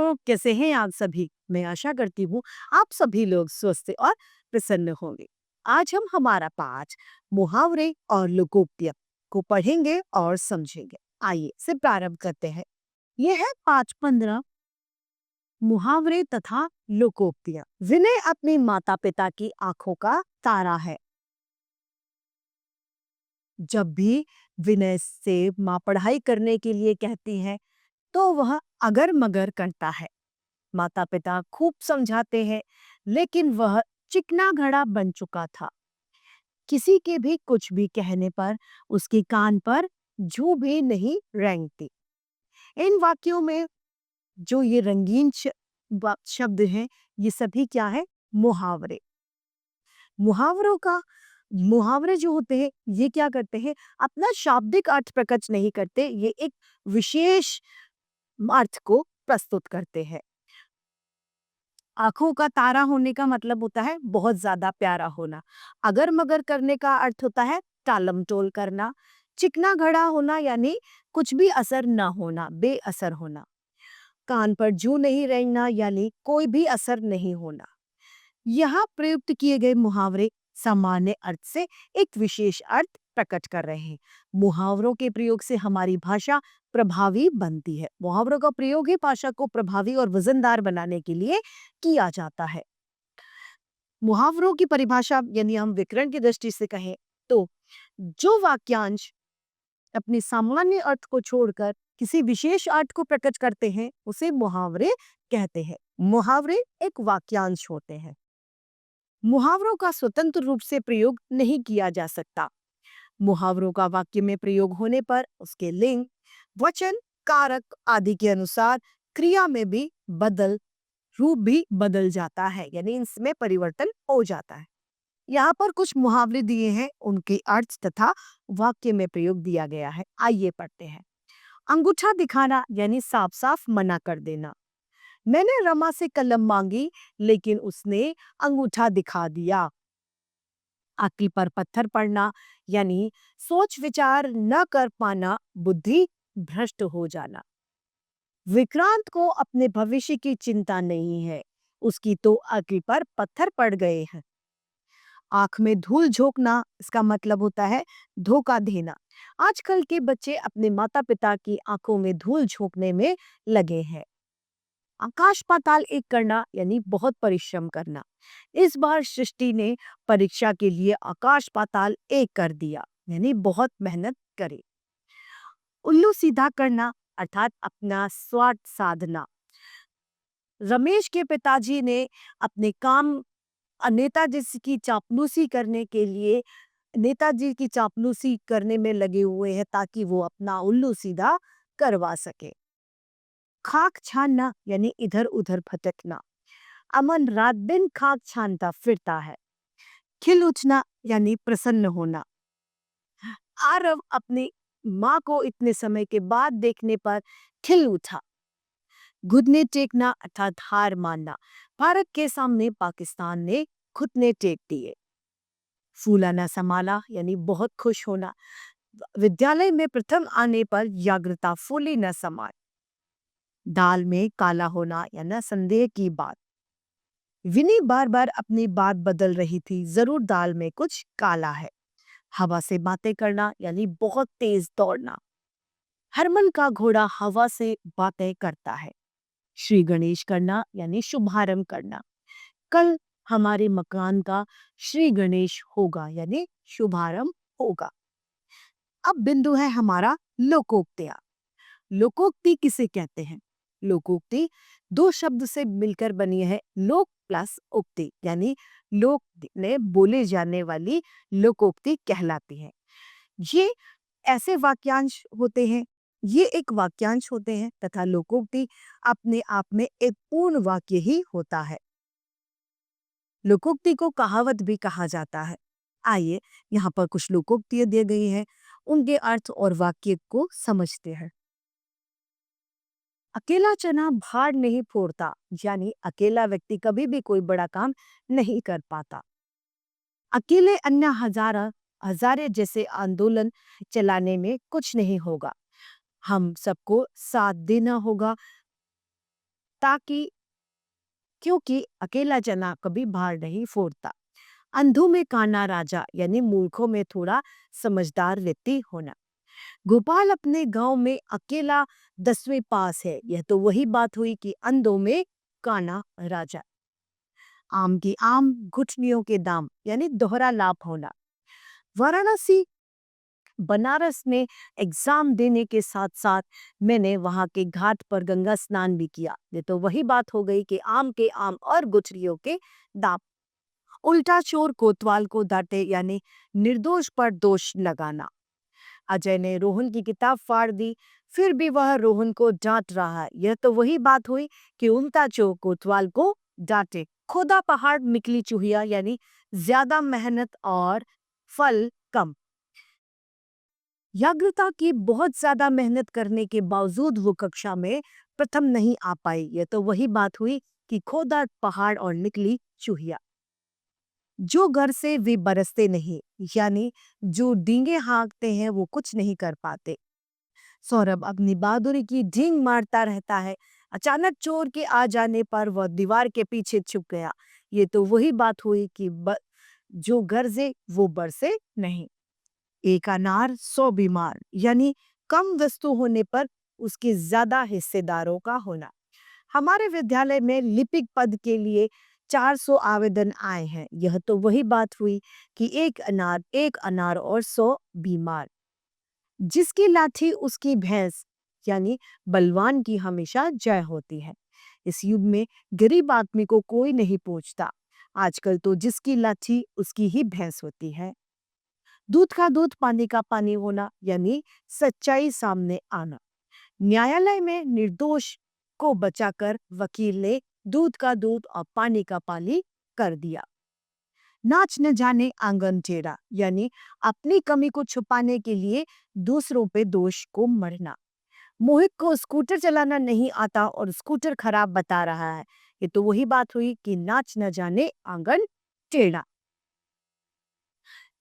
तो कैसे हैं आप सभी? मैं आशा करती हूँ आप सभी लोग स्वस्थ और प्रसन्न होंगे। आज हम हमारा पाठ मुहावरे और लोकोक्तियां को पढ़ेंगे और समझेंगे। आइए से प्रारंभ करते हैं। ये है पाठ 15, मुहावरे तथा लोकोक्तियां। विनय अपनी माता पिता की आंखों का तारा है। जब भी विनय से माँ पढ़ाई करने के लिए कहती है तो वह अगर मगर करता है। माता पिता खूब समझाते हैं, लेकिन वह चिकना घड़ा बन चुका था। किसी के भी कुछ भी कहने पर उसके कान पर जू भी नहीं रेंगती। इन वाक्यों में जो ये रंगीन शब्द हैं, ये सभी क्या है? मुहावरे। मुहावरों का मुहावरे जो होते हैं, ये क्या करते हैं? अपना शाब्दिक अर्थ प्रकट नहीं करते, ये एक विशेष अर्थ को प्रस्तुत करते हैं। आंखों का तारा होने का मतलब होता है बहुत ज्यादा प्यारा होना। अगर मगर करने का अर्थ होता है टालम टोल करना। चिकना घड़ा होना यानी कुछ भी असर ना होना, बेअसर होना। कान पर जू नहीं रेंगना यानी कोई भी असर नहीं होना। यहाँ प्रयुक्त किए गए मुहावरे सामान्य अर्थ से एक विशेष अर्थ प्रकट कर रहे हैं। मुहावरों के प्रयोग से हमारी भाषा प्रभावी बनती है। मुहावरों का प्रयोग ही भाषा को प्रभावी और वजनदार बनाने के लिए किया जाता है। मुहावरों की परिभाषा यानी हम व्याकरण की दृष्टि से कहें तो जो वाक्यांश अपने सामान्य अर्थ को छोड़कर किसी विशेष अर्थ को प्रकट करते हैं उसे मुहावरे कहते हैं। मुहावरे एक वाक्यांश होते हैं। मुहावरों का स्वतंत्र रूप से प्रयोग नहीं किया जा सकता। मुहावरों का वाक्य में प्रयोग होने पर उसके लिंग, वचन, कारक आदि के अनुसार क्रिया में भी रूप भी बदल जाता है, यानी इसमें परिवर्तन हो जाता है। यहाँ पर कुछ मुहावरे दिए हैं, उनके अर्थ तथा वाक्य में प्रयोग दिया गया है। आइए पढ़ते हैं। अंगूठा दिखाना यानी साफ साफ मना कर देना। मैंने रमा से कलम मांगी लेकिन उसने अंगूठा दिखा दिया। आंखी पर पत्थर पड़ना यानी सोच विचार न कर पाना, बुद्धि भ्रष्ट हो जाना। विक्रांत को अपने भविष्य की चिंता नहीं है, उसकी तो आंखी पर पत्थर पड़ गए हैं। आंख में धूल झोंकना, इसका मतलब होता है धोखा देना। आजकल के बच्चे अपने माता पिता की आंखों में धूल झोंकने में लगे हैं। आकाश पाताल एक करना यानी बहुत परिश्रम करना। इस बार सृष्टि ने परीक्षा के लिए आकाश पाताल एक कर दिया, यानी बहुत मेहनत करे। उल्लू सीधा करना अर्थात अपना स्वार्थ साधना। रमेश के पिताजी ने अपने काम नेताजी की चापलूसी करने के लिए नेताजी की चापलूसी करने में लगे हुए हैं ताकि वो अपना उल्लू सीधा करवा सके। खाक छानना यानी इधर उधर भटकना। अमन रात दिन खाक छानता फिरता है। खिल उठना यानी प्रसन्न होना। आरव अपनी माँ को इतने समय के बाद देखने पर खिल उठा। घुटने टेकना अर्थात हार मानना। भारत के सामने पाकिस्तान ने घुटने टेक दिए। फूला न समाला यानी बहुत खुश होना। विद्यालय में प्रथम आने पर जागृता फूली न समाई। दाल में काला होना या न संदेह की बात। विनी बार बार अपनी बात बदल रही थी, जरूर दाल में कुछ काला है। हवा से बातें करना यानी बहुत तेज दौड़ना। हरमन का घोड़ा हवा से बातें करता है। श्री गणेश करना यानी शुभारंभ करना। कल हमारे मकान का श्री गणेश होगा यानी शुभारंभ होगा। अब बिंदु है हमारा लोकोक्तियां। लोकोक्ति किसे कहते हैं? लोकोक्ति दो शब्द से मिलकर बनी है। लोक प्लस उक्ति यानी लोक ने बोले जाने वाली लोकोक्ति कहलाती है। ये ऐसे वाक्यांश होते हैं, ये एक वाक्यांश होते हैं तथा लोकोक्ति अपने आप में एक पूर्ण वाक्य ही होता है। लोकोक्ति को कहावत भी कहा जाता है। आइए यहाँ पर कुछ लोकोक्तियां दी गई हैं, उनके अर्थ और वाक्य को समझते हैं। अकेला चना भार नहीं फोड़ता यानी अकेला व्यक्ति कभी भी कोई बड़ा काम नहीं कर पाता। अकेले अन्ना हजारे जैसे आंदोलन चलाने में कुछ नहीं होगा। हम सबको साथ देना होगा ताकि क्योंकि अकेला चना कभी भार नहीं फोड़ता। अंधों में काना राजा यानी मूर्खों में थोड़ा समझदार व्यक्ति होना। गोपाल अपने गांव में अकेला 10वें पास है, यह तो वही बात हुई कि अंधों में काना राजा। आम की आम, घुटनियों के दाम यानी दोहरा लाभ होना। वाराणसी बनारस में एग्जाम देने के साथ साथ मैंने वहां के घाट पर गंगा स्नान भी किया। ये तो वही बात हो गई कि आम के आम और गुठलियों के दाम। उल्टा चोर कोतवाल को डांटे यानी निर्दोष पर दोष लगाना। अजय ने रोहन की किताब फाड़ दी, फिर भी वह रोहन को डांट रहा है। यह तो वही बात हुई कि उल्टा चोर कोतवाल को डांटे। खोदा पहाड़ निकली चूहिया यानी ज्यादा मेहनत और फल कम। याग्रता की बहुत ज्यादा मेहनत करने के बावजूद वो कक्षा में प्रथम नहीं आ पाई। यह तो वही बात हुई कि खोदा पहाड़ और निकली चूहिया। जो घर से वे बरसते नहीं यानी जो डींगे हाँकते हैं वो कुछ नहीं कर पाते। सौरभ अपनी बहादुरी की ढींग मारता रहता है। अचानक चोर के आ जाने पर वह दीवार के पीछे छुप गया। ये तो वही बात हुई कि जो गरजे वो बरसे नहीं। एक अनार 100 बीमार यानी कम वस्तु होने पर उसके ज्यादा हिस्सेदारों का होना। हमारे विद्यालय में लिपिक पद के लिए 400 आवेदन आए हैं। यह तो वही बात हुई कि एक अनार और 100 बीमार। जिसकी लाठी उसकी भैंस यानी बलवान की हमेशा जय होती है। इस युग में गरीब आदमी को कोई नहीं पूछता। आजकल तो जिसकी लाठी उसकी ही भैंस होती है। दूध का दूध पानी का पानी होना यानी सच्चाई सामने आना। न्यायालय में निर्दोष को बचाकर वकील ने दूध का दूध और पानी का पानी कर दिया। नाच न जाने आंगन टेढ़ा यानी अपनी कमी को छुपाने के लिए दूसरों पे दोष को मढ़ना। मोहित को स्कूटर चलाना नहीं आता और स्कूटर खराब बता रहा है। ये तो वही बात हुई कि नाच न जाने आंगन टेढ़ा।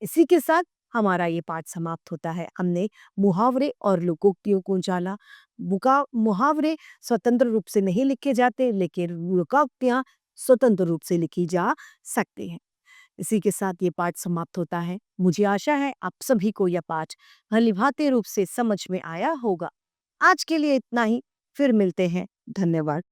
इसी के साथ हमारा ये पाठ समाप्त होता है। हमने मुहावरे और लोकोक्तियों को जाना। मुहावरे स्वतंत्र रूप से नहीं लिखे जाते, लेकिन लोकोक्तियां स्वतंत्र रूप से लिखी जा सकती हैं। इसी के साथ ये पाठ समाप्त होता है। मुझे आशा है आप सभी को यह पाठ भलीभांति रूप से समझ में आया होगा। आज के लिए इतना ही, फिर मिलते हैं। धन्यवाद।